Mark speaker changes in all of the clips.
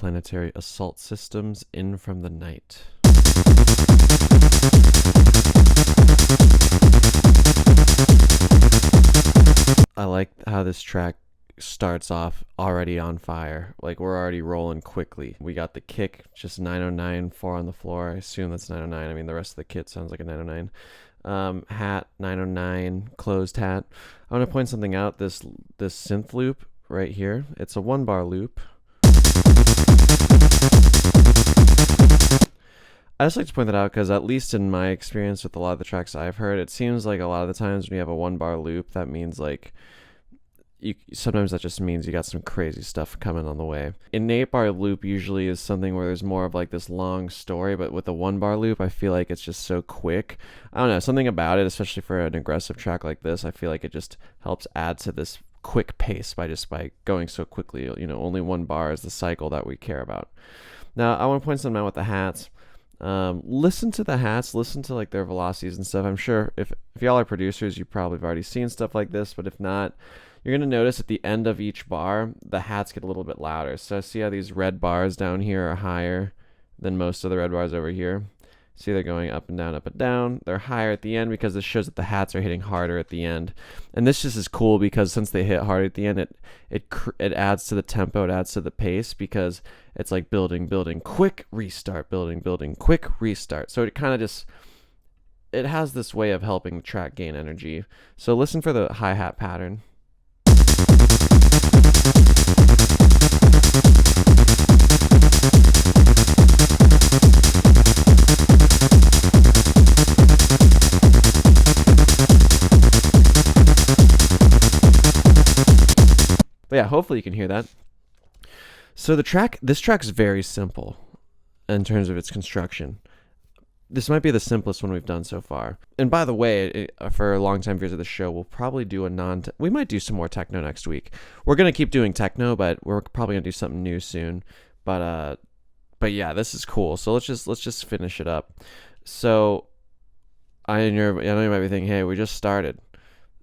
Speaker 1: Planetary assault systems in from the night. I like how this track starts off already on fire. Like, we're already rolling quickly. We got the kick, just 909, 4 on the floor. I assume that's 909. I mean, the rest of the kit sounds like a 909. Hat, 909, closed hat. I want to point something out. This synth loop right here, it's a 1-bar loop. I just like to point that out because, at least in my experience with a lot of the tracks I've heard, it seems like a lot of the times when you have a 1-bar loop, that means like sometimes that just means you got some crazy stuff coming on the way. An 8-bar loop usually is something where there's more of like this long story, but with a 1-bar loop, I feel like it's just so quick. I don't know, something about it, especially for an aggressive track like this, I feel like it just helps add to this quick pace by going so quickly. You know, only 1 bar is the cycle that we care about. Now, I want to point something out with the hats. Listen to the hats, listen to like their velocities and stuff. I'm sure if y'all are producers, you probably have already seen stuff like this, but if not, you're going to notice at the end of each bar, the hats get a little bit louder. So see how these red bars down here are higher than most of the red bars over here? See, they're going up and down, up and down. They're higher at the end because this shows that the hats are hitting harder at the end. And this just is cool because since they hit harder at the end, it adds to the tempo, it adds to the pace, because it's like building, quick restart, building, quick restart. So it kind of just, it has this way of helping the track gain energy. So listen for the hi-hat pattern. But yeah, hopefully you can hear that. So this track's very simple in terms of its construction. This might be the simplest one we've done so far. And by the way, for longtime viewers of the show, we'll probably do we might do some more techno next week. We're gonna keep doing techno, but we're probably gonna do something new soon. But yeah, this is cool. So let's just finish it up. So I know you might be thinking, hey, we just started.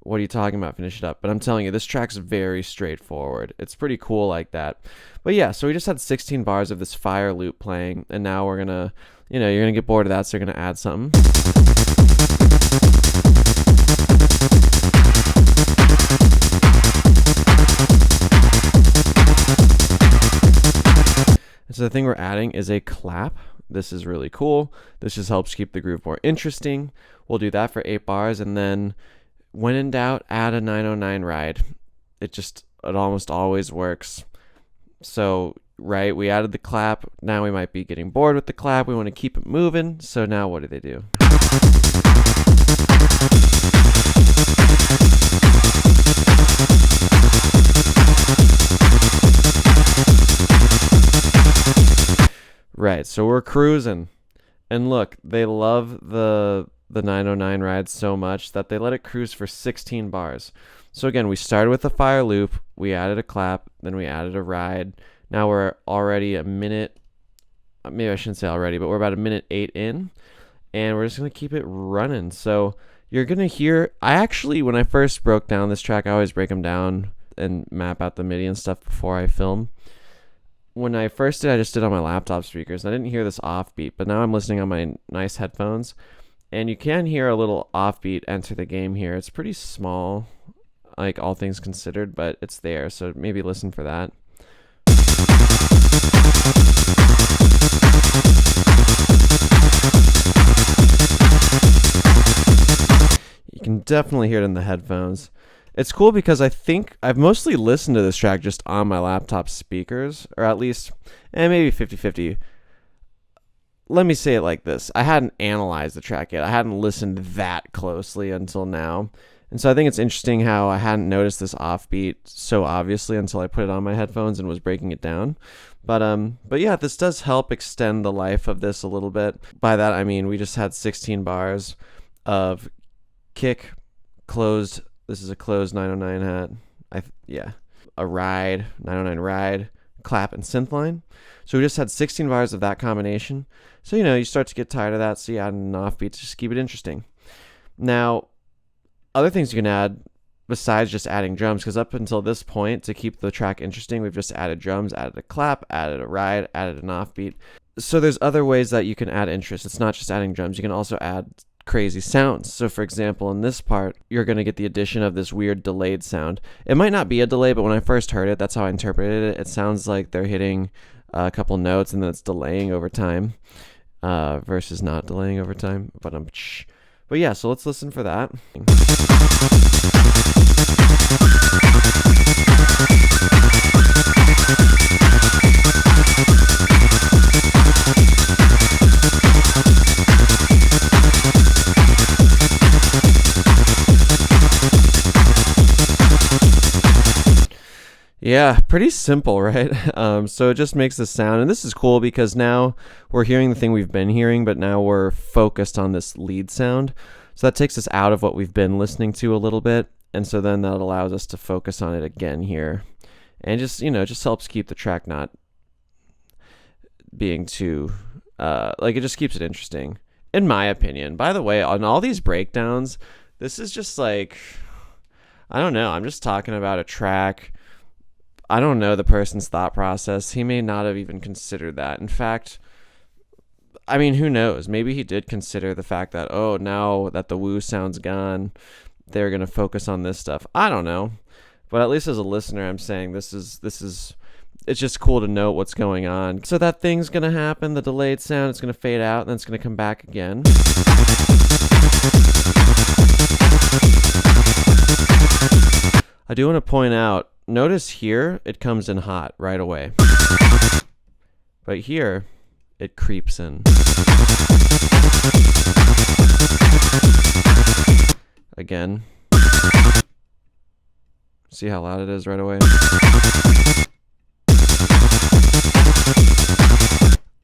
Speaker 1: What are you talking about? Finish it up. But I'm telling you, this track's very straightforward. It's pretty cool like that. But yeah, so we just had 16 bars of this fire loop playing, and now we're gonna, you're gonna get bored of that, so you're gonna add something. And so the thing we're adding is a clap. This is really cool. This just helps keep the groove more interesting. We'll do that for 8 bars, and then when in doubt, add a 909 ride. It almost always works. So, right, we added the clap. Now we might be getting bored with the clap. We want to keep it moving. So now what do? Right, so we're cruising. And look, they love the 909 ride so much that they let it cruise for 16 bars. So again, we started with a fire loop, we added a clap, then we added a ride. Now we're already a minute, maybe I shouldn't say already, but we're about a minute 8 in, and we're just going to keep it running. So you're going to hear, when I first broke down this track, I always break them down and map out the MIDI and stuff before I film. When I first did, I just did on my laptop speakers. I didn't hear this offbeat, but now I'm listening on my nice headphones. And you can hear a little offbeat enter the game here. It's pretty small, like all things considered, but it's there. So maybe listen for that. You can definitely hear it in the headphones. It's cool because I think I've mostly listened to this track just on my laptop speakers, or at least, maybe 50-50. Let me say it like this. I hadn't analyzed the track yet. I hadn't listened that closely until now. And so I think it's interesting how I hadn't noticed this offbeat so obviously until I put it on my headphones and was breaking it down. But yeah, this does help extend the life of this a little bit. By that, I mean we just had 16 bars of kick, closed. This is a closed 909 hat. A ride, 909 ride, clap, and synth line. So we just had 16 bars of that combination. So, you start to get tired of that, so you add an offbeat to just keep it interesting. Now, other things you can add, besides just adding drums, because up until this point, to keep the track interesting, we've just added drums, added a clap, added a ride, added an offbeat. So there's other ways that you can add interest. It's not just adding drums. You can also add crazy sounds. So for example, in this part, you're going to get the addition of this weird delayed sound. It might not be a delay, but when I first heard it, that's how I interpreted it. It sounds like they're hitting a couple notes and then it's delaying over time versus not delaying over time. But yeah, so let's listen for that. Yeah, pretty simple, right? So it just makes this sound, and this is cool because now we're hearing the thing we've been hearing, but now we're focused on this lead sound. So that takes us out of what we've been listening to a little bit, and so then that allows us to focus on it again here, and just just helps keep the track not being too it just keeps it interesting, in my opinion. By the way, on all these breakdowns, this is just like, I don't know, I'm just talking about a track. I don't know the person's thought process. He may not have even considered that. In fact, I mean, who knows? Maybe he did consider the fact that, oh, now that the woo sound's gone, they're going to focus on this stuff. I don't know. But at least as a listener, I'm saying this is it's just cool to know what's going on. So that thing's going to happen, the delayed sound, it's going to fade out, and then it's going to come back again. I do want to point out, notice here, it comes in hot right away. But here, it creeps in. Again. See how loud it is right away?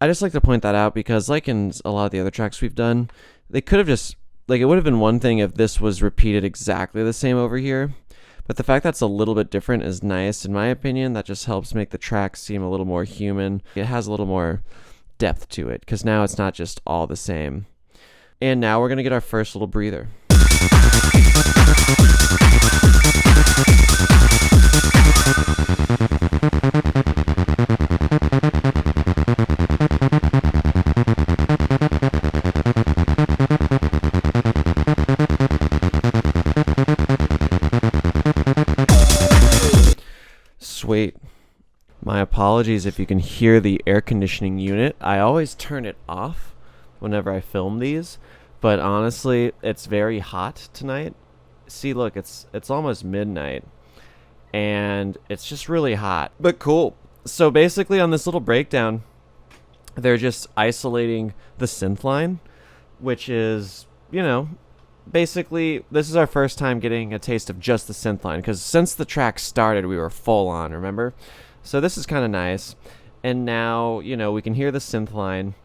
Speaker 1: I just like to point that out because, like in a lot of the other tracks we've done, they could have just, it would have been one thing if this was repeated exactly the same over here. But the fact that's a little bit different is nice, in my opinion. That just helps make the track seem a little more human. It has a little more depth to it, because now it's not just all the same. And now we're going to get our first little breather. Sweet. My apologies if you can hear the air conditioning unit. I always turn it off whenever I film these, but honestly, it's very hot tonight. See, look, it's almost midnight, and it's just really hot, but cool. So basically on this little breakdown, they're just isolating the synth line, which is, basically, this is our first time getting a taste of just the synth line, because since the track started, we were full on, remember? So this is kind of nice. And now, we can hear the synth line.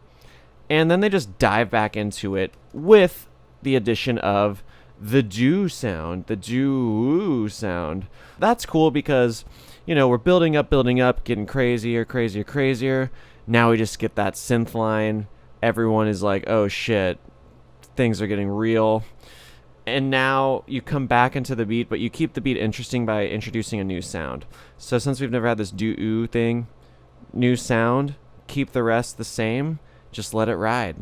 Speaker 1: And then they just dive back into it with the addition of the do sound, the do sound. That's cool because, we're building up, getting crazier. Now we just get that synth line. Everyone is like, oh shit, things are getting real. And now you come back into the beat, but you keep the beat interesting by introducing a new sound. So since we've never had this do-oo thing, new sound, keep the rest the same, just let it ride.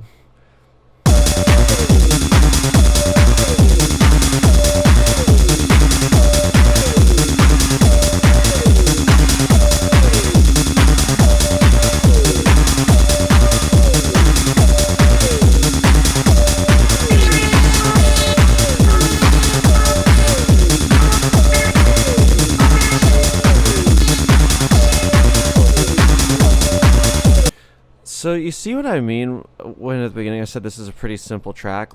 Speaker 1: So you see what I mean when at the beginning I said this is a pretty simple track?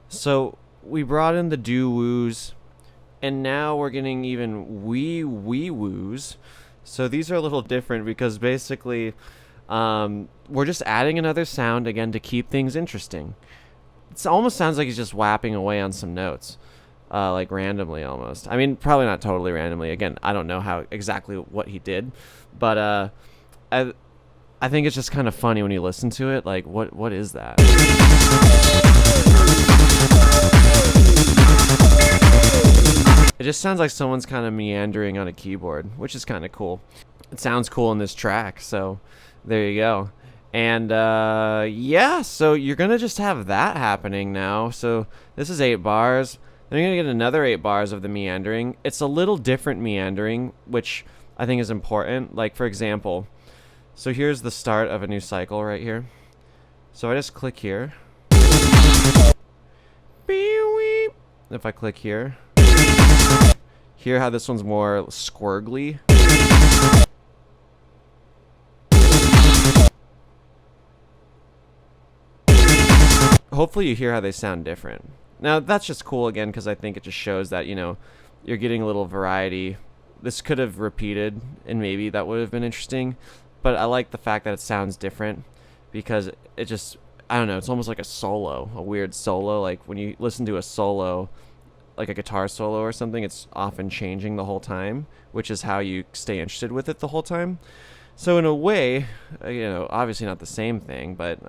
Speaker 1: So we brought in the do-woos, and now we're getting even wee-woos. So these are a little different because basically we're just adding another sound again to keep things interesting. It almost sounds like he's just whapping away on some notes, randomly almost. I mean, probably not totally randomly. Again, I don't know how exactly what he did, but I think it's just kind of funny when you listen to it. Like, what is that? It just sounds like someone's kind of meandering on a keyboard, which is kind of cool. It sounds cool in this track, so there you go. And yeah, so you're gonna just have that happening now. So this is 8 bars. Then you're gonna get another 8 bars of the meandering. It's a little different meandering, which I think is important. Like, for example, so here's the start of a new cycle right here. So I just click here. If I click here, hear how this one's more squirgly. Hopefully you hear how they sound different. Now that's just cool again, because I think it just shows that, you know, you're getting a little variety. This could have repeated and maybe that would have been interesting, but I like the fact that it sounds different, because it just, I don't know, it's almost like a solo, a weird solo. Like when you listen to a solo, like a guitar solo or something, it's often changing the whole time, which is how you stay interested with it the whole time. So in a way, you know, obviously not the same thing, but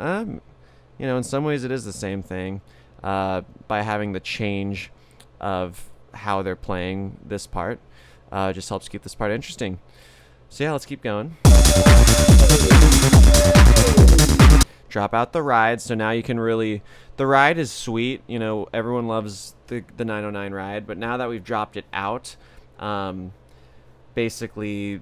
Speaker 1: you know, in some ways it is the same thing, by having the change of how they're playing this part. Just helps keep this part interesting. So yeah, let's keep going. Drop out the ride, so now you can really, the ride is sweet, you know, everyone loves the 909 ride, but now that we've dropped it out, basically,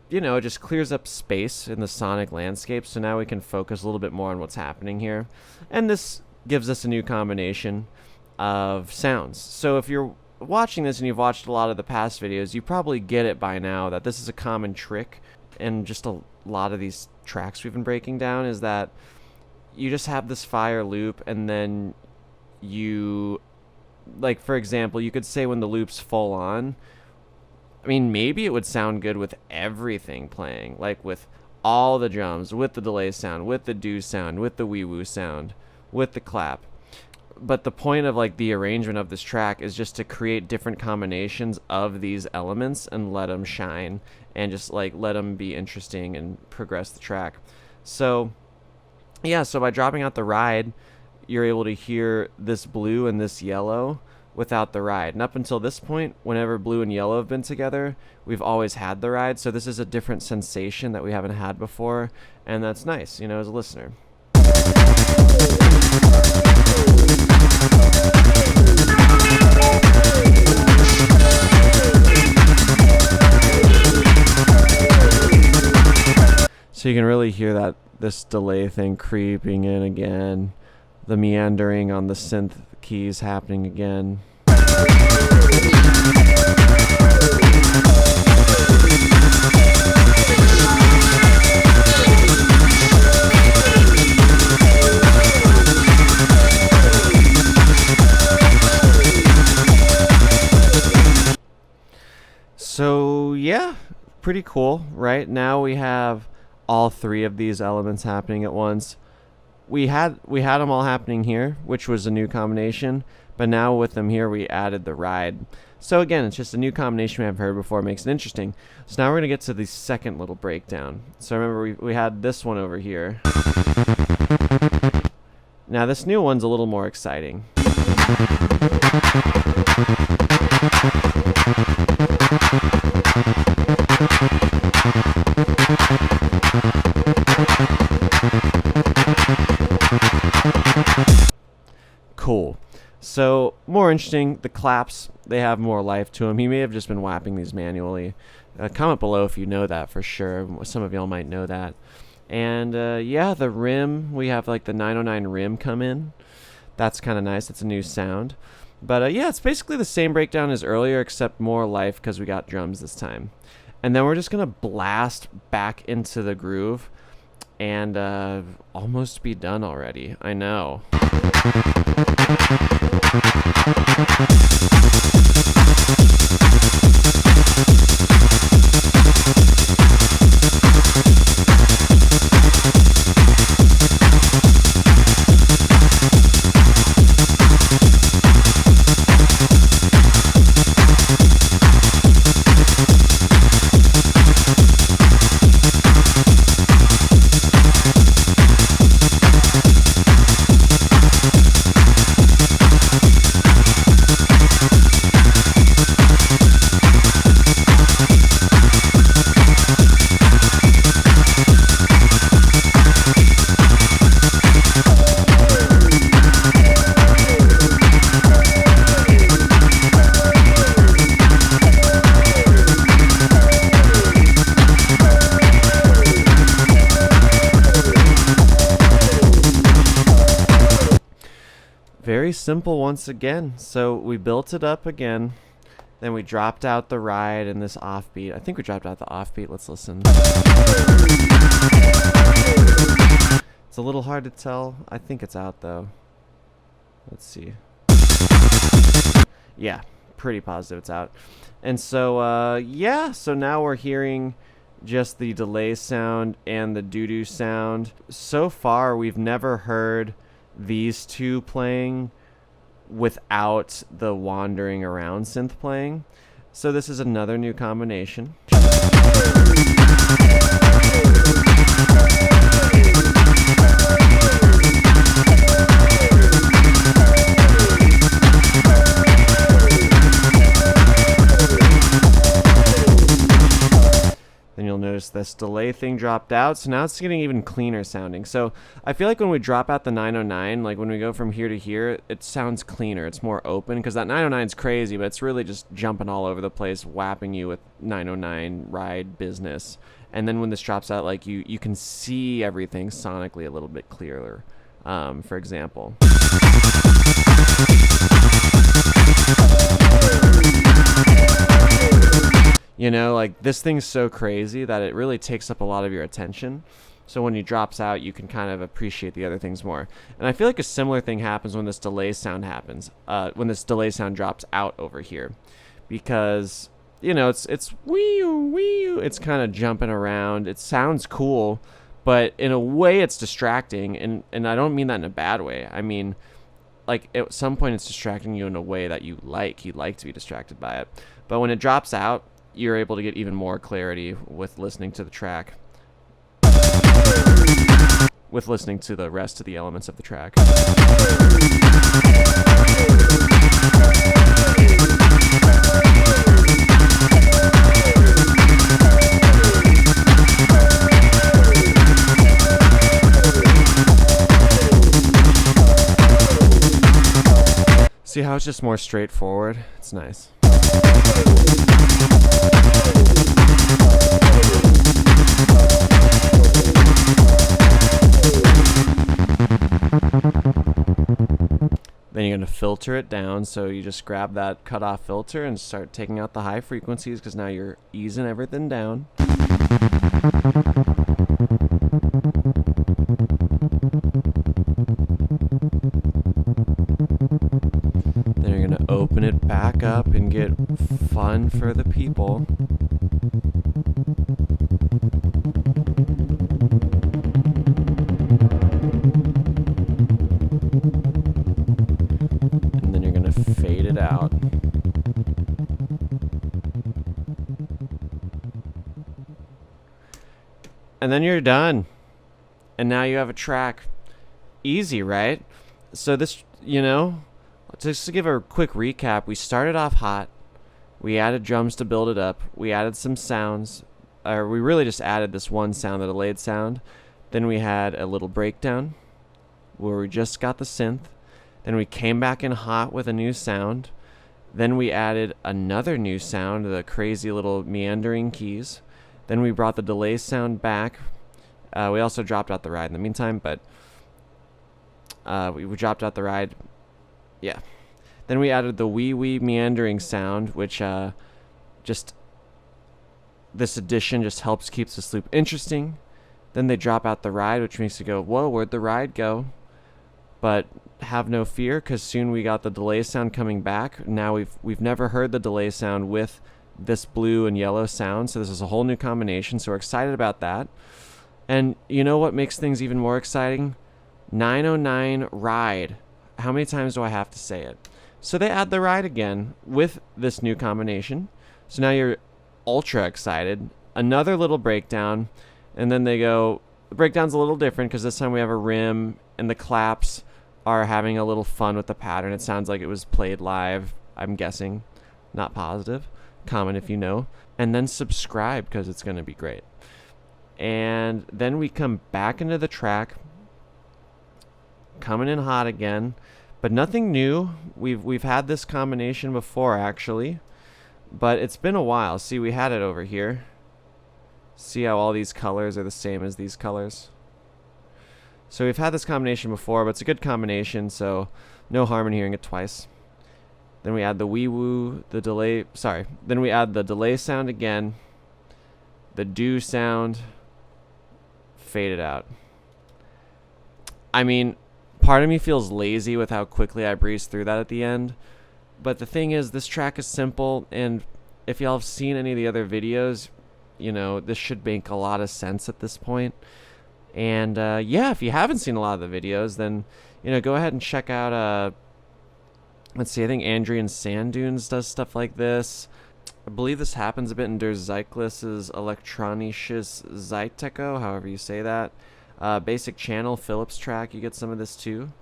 Speaker 1: you know, it just clears up space in the sonic landscape, so now we can focus a little bit more on what's happening here. And this gives us a new combination of sounds. So if you're watching this and you've watched a lot of the past videos, you probably get it by now that this is a common trick in just a lot of these tracks we've been breaking down, is that you just have this fire loop, and then you, like, for example, you could say when the loop's full on, I mean, maybe it would sound good with everything playing, like with all the drums, with the delay sound, with the do sound, with the wee-woo sound, with the clap. But the point of, like, the arrangement of this track is just to create different combinations of these elements and let them shine, and just, like, let them be interesting and progress the track. So yeah, so by dropping out the ride, you're able to hear this blue and this yellow without the ride. And up until this point, whenever blue and yellow have been together, we've always had the ride. So this is a different sensation that we haven't had before, and that's nice, you know, as a listener. So you can really hear that this delay thing creeping in again, the meandering on the synth keys happening again. So yeah, pretty cool, right? Now we have all 3 of these elements happening at once. We had them all happening here, which was a new combination, but now with them here we added the ride. So again, it's just a new combination we haven't heard before. It makes it interesting. So now we're gonna get to the second little breakdown. So remember, we had this one over here. Now this new one's a little more exciting. Cool. So more interesting, the claps, they have more life to them. He may have just been whapping these manually. Comment below if you know that for sure. Some of y'all might know that. And yeah, the rim, we have like the 909 rim come in. That's kind of nice. That's a new sound. But yeah, it's basically the same breakdown as earlier, except more life because we got drums this time. And then we're just going to blast back into the groove and almost be done already. I know. very simple once again. So we built it up again. Then we dropped out the ride and this offbeat. I think we dropped out the offbeat. Let's listen. It's a little hard to tell. I think it's out though. Let's see. Yeah, pretty positive it's out. And so, yeah, so now we're hearing just the delay sound and the doo-doo sound. So far, we've never heard these two playing without the wandering around synth playing. So this is another new combination. Then you'll notice this delay thing dropped out, so now it's getting even cleaner sounding. So I feel like when we drop out the 909, like when we go from here to here, it sounds cleaner. It's more open, because that 909 is crazy, but it's really just jumping all over the place, whapping you with 909 ride business. And then when this drops out, like you can see everything sonically a little bit clearer. For example. You know, like this thing's so crazy that it really takes up a lot of your attention. So when it drops out, you can kind of appreciate the other things more. And I feel like a similar thing happens when this delay sound happens, when this delay sound drops out over here. Because, you know, it's wee-oo, it's kind of jumping around. It sounds cool, but in a way it's distracting. And I don't mean that in a bad way. I mean, like at some point it's distracting you in a way that you like. You like to be distracted by it. But when it drops out, you're able to get even more clarity with listening to the track, with listening to the rest of the elements of the track. See how it's just more straightforward? It's nice. Then you're going to filter it down, so you just grab that cutoff filter and start taking out the high frequencies, because now you're easing everything down. Then you're going to open it back up and get fun for the people. And then you're going to fade it out. And then you're done. And now you have a track. Easy, right? So this, you know, just to give a quick recap, we started off hot. We added drums to build it up. We added some sounds. Or we really just added this one sound, the delayed sound. Then we had a little breakdown where we just got the synth. Then we came back in hot with a new sound. Then we added another new sound, the crazy little meandering keys. Then we brought the delay sound back. We also dropped out the ride in the meantime, but we dropped out the ride. Yeah. Then we added the wee meandering sound, which just this addition just helps keeps this loop interesting. Then they drop out the ride, which makes you go, whoa, where'd the ride go? But have no fear, because soon we got the delay sound coming back. Now we've never heard the delay sound with this blue and yellow sound, so this is a whole new combination, so we're excited about that. And you know what makes things even more exciting? 909 ride. How many times do I have to say it? So they add the ride again with this new combination. So now you're ultra excited. Another little breakdown, and then they go, the breakdown's a little different because this time we have a rim, and the claps are having a little fun with the pattern. It sounds like it was played live, I'm guessing. Not positive. Comment if you know. And then subscribe, because it's going to be great. And then we come back into the track, coming in hot again, but nothing new. We've had this combination before, actually, but it's been a while. See, we had it over here. See how all these colors are the same as these colors? So we've had this combination before, but it's a good combination, so no harm in hearing it twice. Then we add the wee woo, the delay, then we add the delay sound again, the do sound, fade it out. I mean, part of me feels lazy with how quickly I breeze through that at the end, but the thing is, this track is simple, and if y'all have seen any of the other videos, you know, this should make a lot of sense at this point. And yeah, if you haven't seen a lot of the videos, then, you know, go ahead and check out, let's see, I think Andrian Sand Dunes does stuff like this. I believe this happens a bit in Der Zeitglis's Elektronisches Zeitecho, however you say that. Basic Channel, Phillips track, you get some of this too.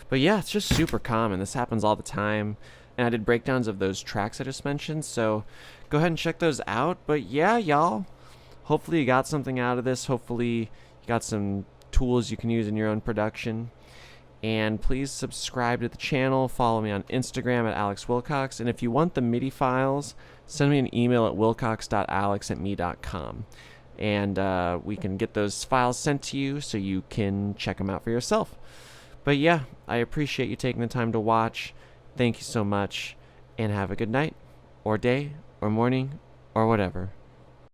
Speaker 1: But yeah, it's just super common. This happens all the time. And I did breakdowns of those tracks I just mentioned, so go ahead and check those out. But yeah, y'all, hopefully you got something out of this. Hopefully you got some tools you can use in your own production. And please subscribe to the channel. Follow me on Instagram at Alex Wilcox. And if you want the MIDI files, send me an email at wilcox.alex@me.com. And we can get those files sent to you so you can check them out for yourself. But yeah, I appreciate you taking the time to watch. Thank you so much, and have a good night, or day, or morning, or whatever.